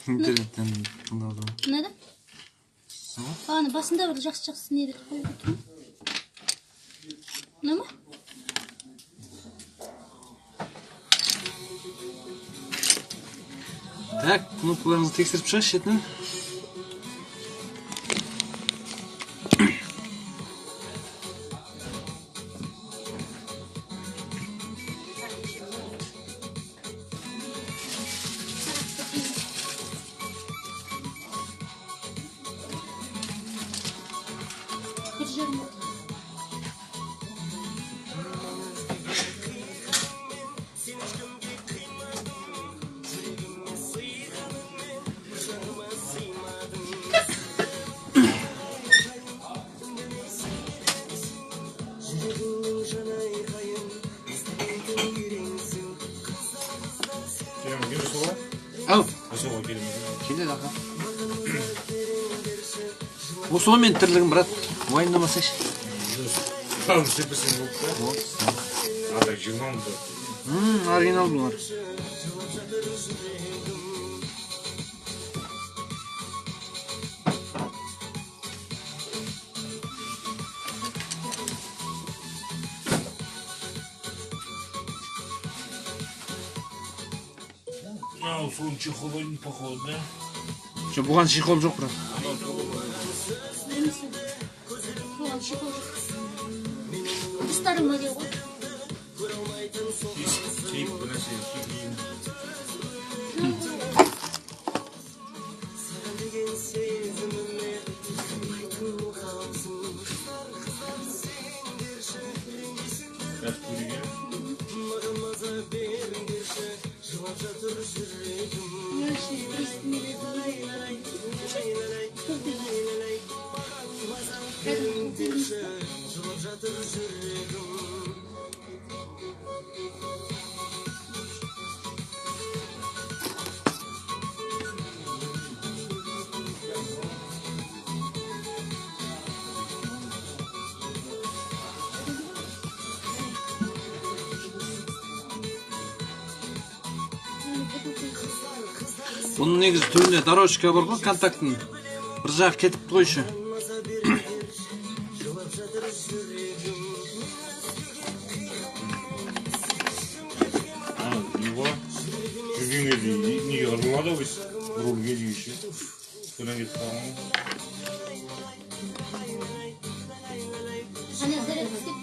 интернеттен тыңдадым. Neden? Hani basında var жақсы neydi? Ne mi? Так, кнопкаларыңызды тексеріп шығаш шетінен. Ау, келеді аға. Осы мен тірлігім, брат. Уайымдамасайшы. Қалым сепесін болды да? Ада 20 болды. Оригинал бұлар. Соның чехолын походу, да? Що, бұған шиқол жоқ, брат. Старым модел ғой. Клип бірнәрсе, Бұның негізі түрінде дорожка бар ғой, контактың. Бір жақ кетіп қойшы. Его жүргенге дейін неге ұрылмады ғой, рульге дейінші. Содан кетіп қалған. Hani direkt istedin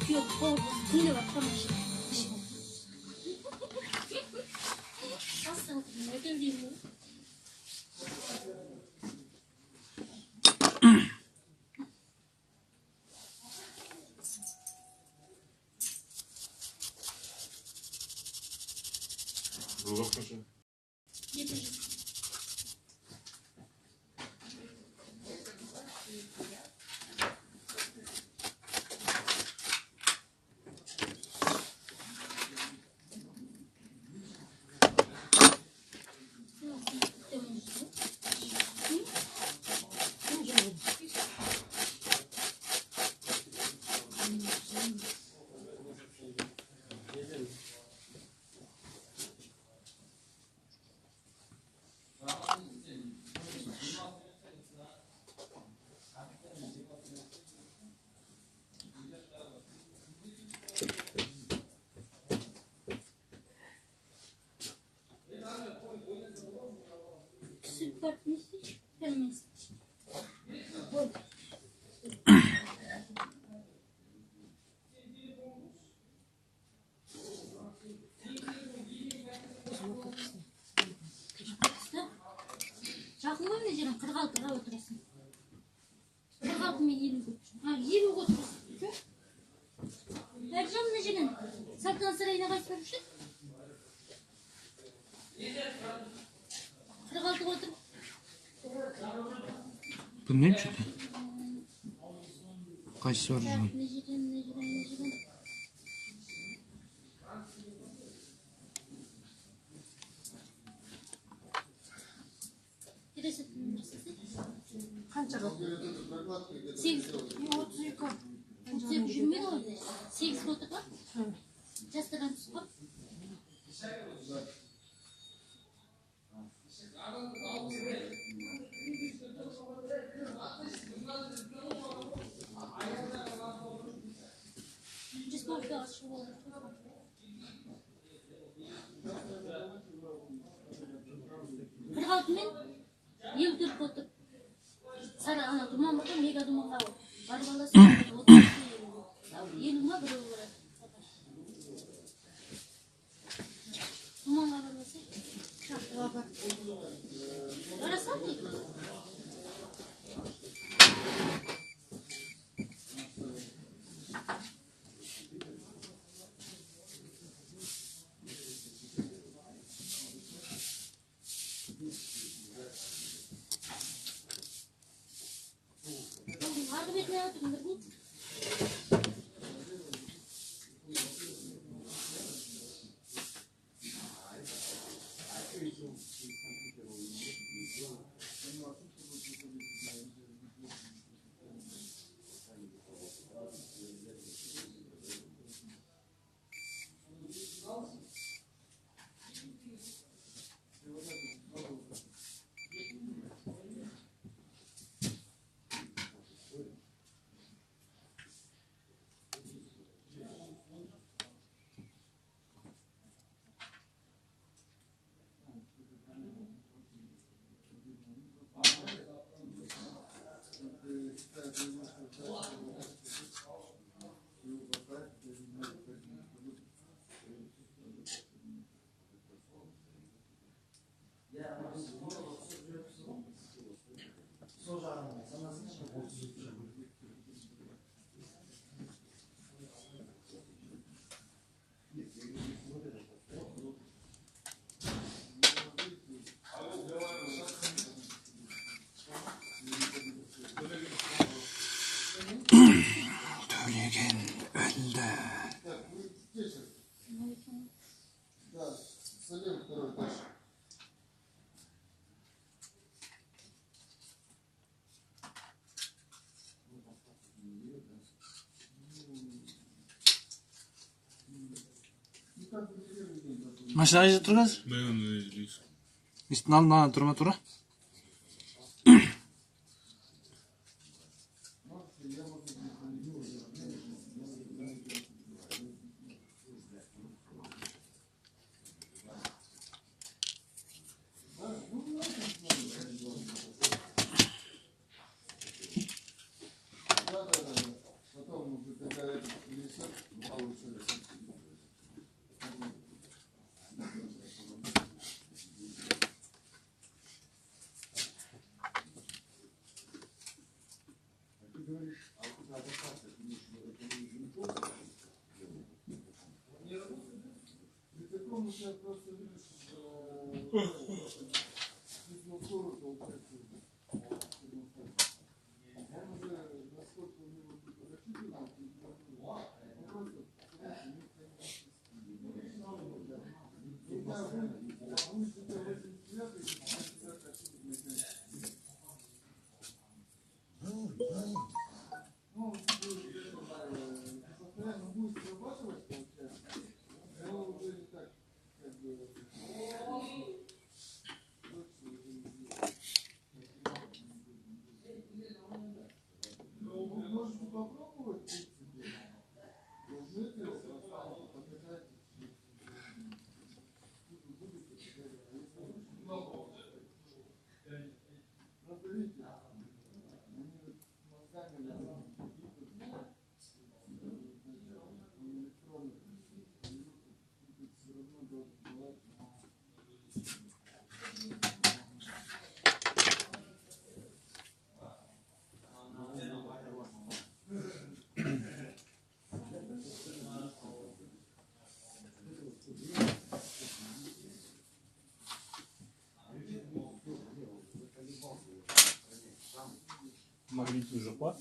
Yok, yine bak tamam. Aslan, ne diyeyim bu? Рулок наша. Süper müzik, gelmez. Жақын ғой міне жерін 46-ға отырасың. 46 мен 50 көтірсің. 50 көтірсің. Әлжан міне жерін Салтанат сарайына қайтып барып жүрші. 46 отыр. Bilmiyorum çünkü. Kaç soru? Сегіз. 32. 32 жүрмейді ғой. 8 фото бар. Жастардан түсіп қап. Республикаға шығып олар. Қырық алты мен 54 фото. Сары ана думанбадан мега думанға барып аласың. 50 ма біреу барады. Думанға бармаса. Барасың дейді. Ardı betine yaptım da bu. Төлеген өлді. Машина қайда тұр қазір? Мен өзілейсің. Естің алдында тұрма тұра. Магнит уже пад.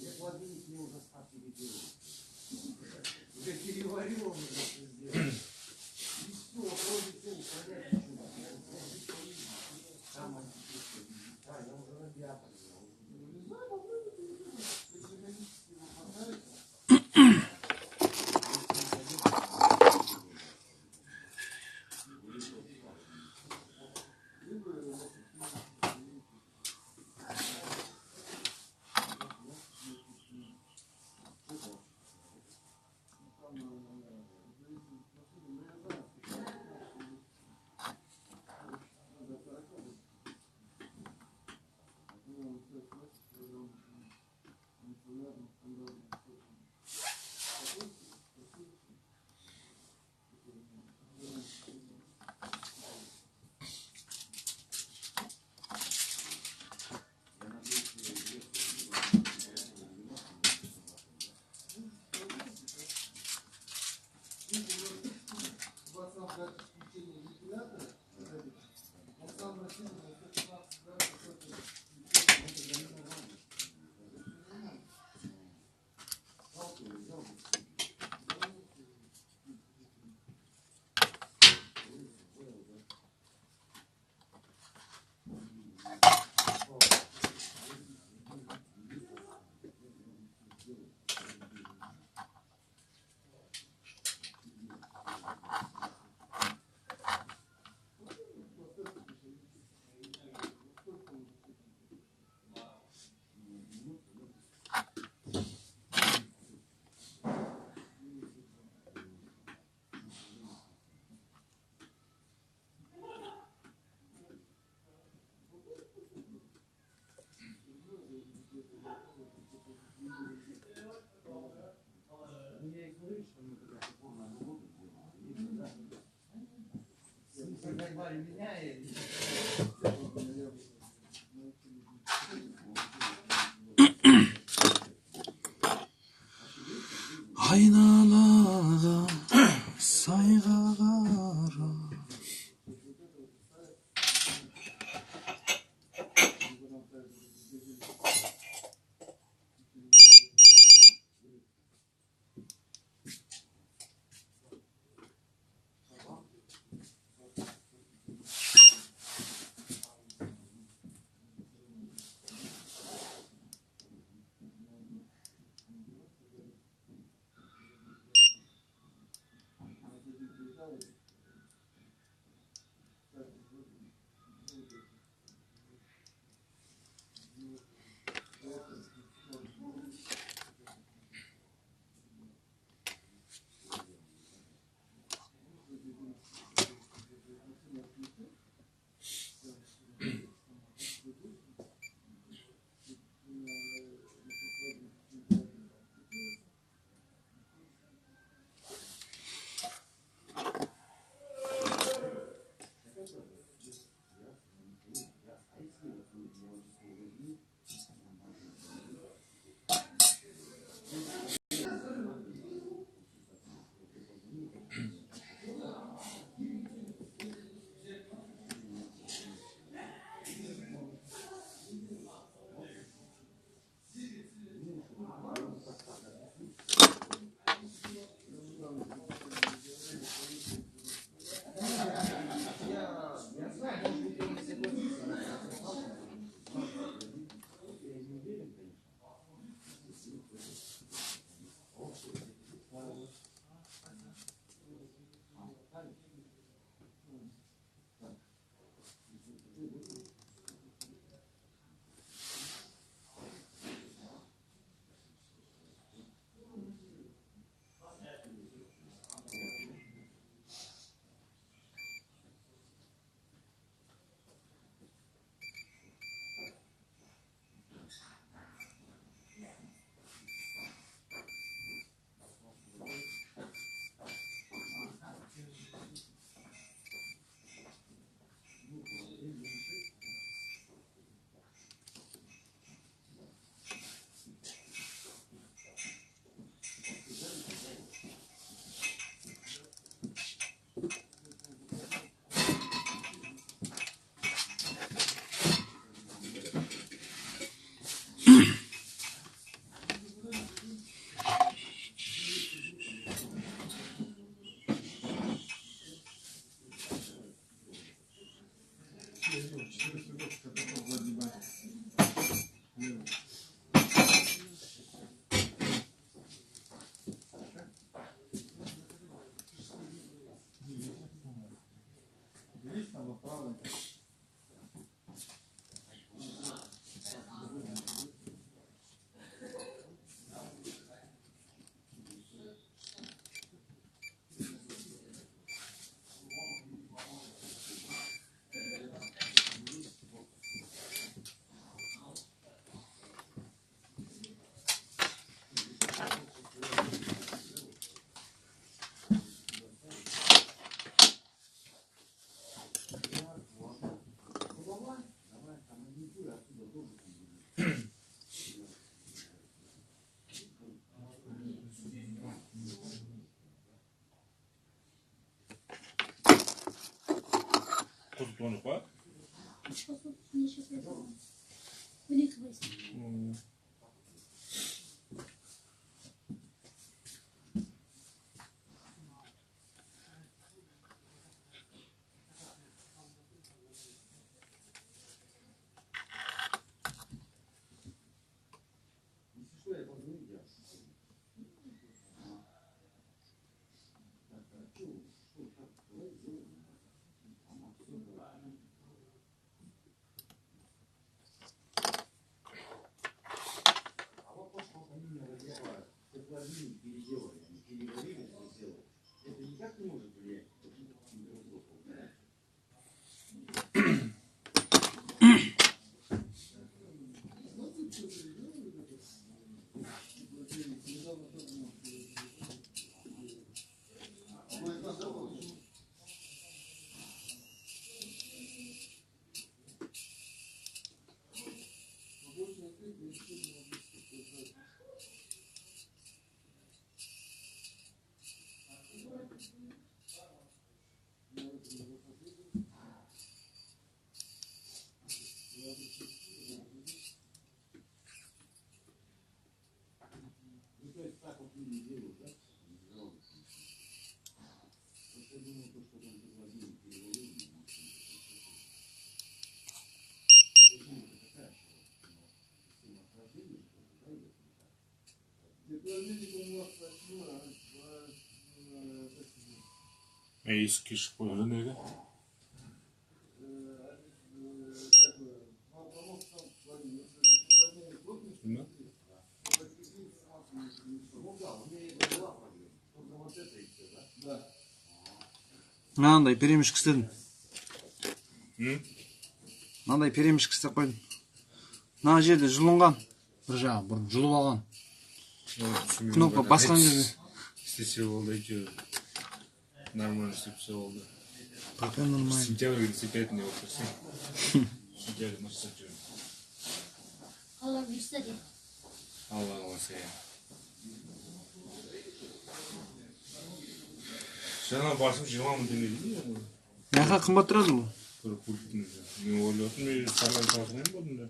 Aynalara sayga kara. қосып тұрған жоқ па? Неше пайыз? 12 пайыз. Есікке шығып қойған еді. Мынандай перемешка істедім. Мынандай перемешка істеп қойдым. Мына жерде жұлынған. Бір жағы бір жұлып алған. Кнопка басқан жерде. Істесе болды әйтеуір. Нормально істепсе болды. Пока нормально. Сентябрь цепетный вопрос. Сентябрь мастер. Allah bilse de. Allah olsa ya. Жаңа басым 20 мың теңге дейді ғой. Яқа қымбат тұрады бұл. Бір пульттің. Мен ойладым, мен сарай тасымен болдым да.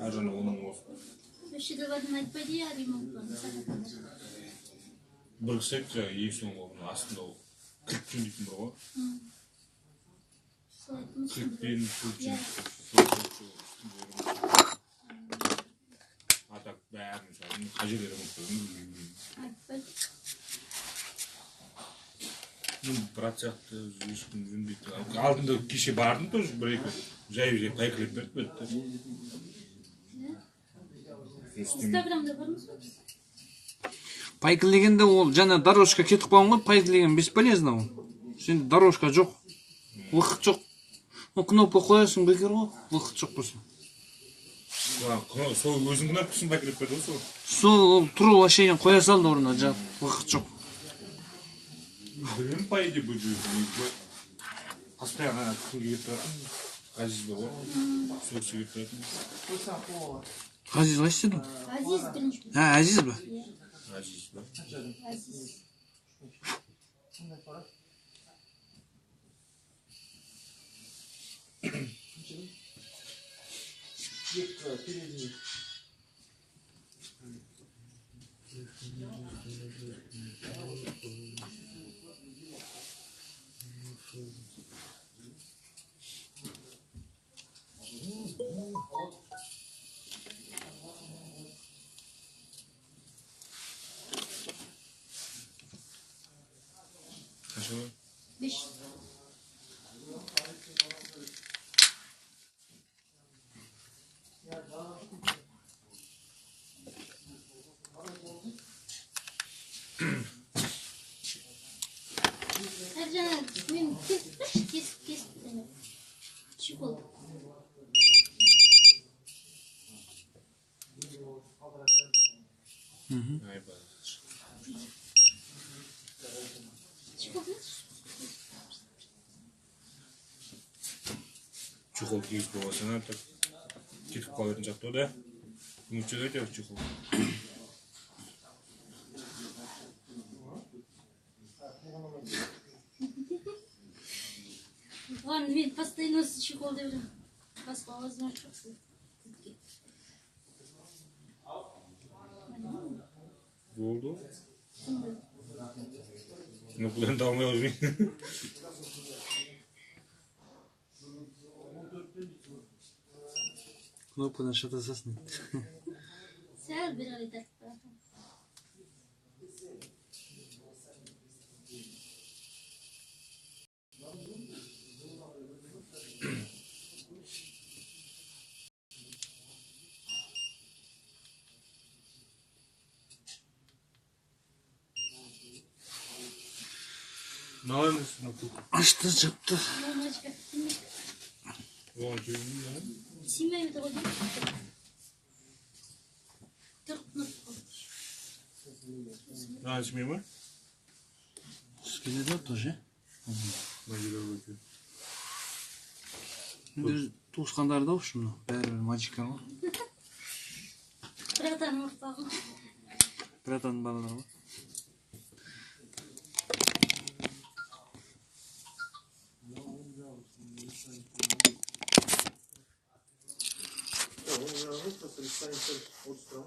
Ар жана 10 мың осы. Şu da vadın айтпайды ya ремонттан сағатында. Бір кісі жаңа 2 мың болдым астында ол. 40 күн дейтін бар ғой. Солай айтмыз. 40 пен пульттің. Атак бәрін салдым. Қажет ремонт қойдым. Айтпайды. Процентті ешкім жөнбейді. Алдында кеше бардым тоже бір-екі жай пайқылап берді. Инстаграмда бармыз ба? Пайкл дегенде ол жаңа дорожка кетіп қалған ғой. Пайкл деген бесполезно ол. Сен дорожка жоқ. Уақыт жоқ. Ол кнопка қоясың бекер ғой. Уақыт жоқ болса. Сол өзің кнопкасын пайқылап берді ғой сол. Сол тұру вообще қоя салды орнына жап. Уақыт жоқ. Білім по идее бұл жүрді. Постоянно күнге кетіп тұратын. Ғазиз бар ғой. Сол кісі кетіп тұратын. Ғазиз қай істеді? Aziz бірінші. Әзиз ба? Ғазиз ба? Aziz. Kaç var? 5. Ercan benim kesip küçük oldu. Ay bak. Küçük oldu. Чехол киіп болғасына кетіп қалатын жақты да. Үмітші өте чехол. Var Мамам мен постоянно чехол деп жүрмін. Басқа возможность жоқ. Болды. Сондай. Ну, бұдан да алмай жүрмейін. Кнопкадан шатасасың. Сәл бері қарай тартып баратырмын. Ne yapıyorsun? Açtı жапты. Мамочка, Оған жүрмейін ya. симейді ғой деймін. Тұрып Daha içmeyeyim mi? Скеле да тоже. Ben gider bakayım. Енді туысқандары да ушуну бәрі мальчиктер ғой. Братан ұрпағым. Братан балалар ғой. Просто листаем от стран.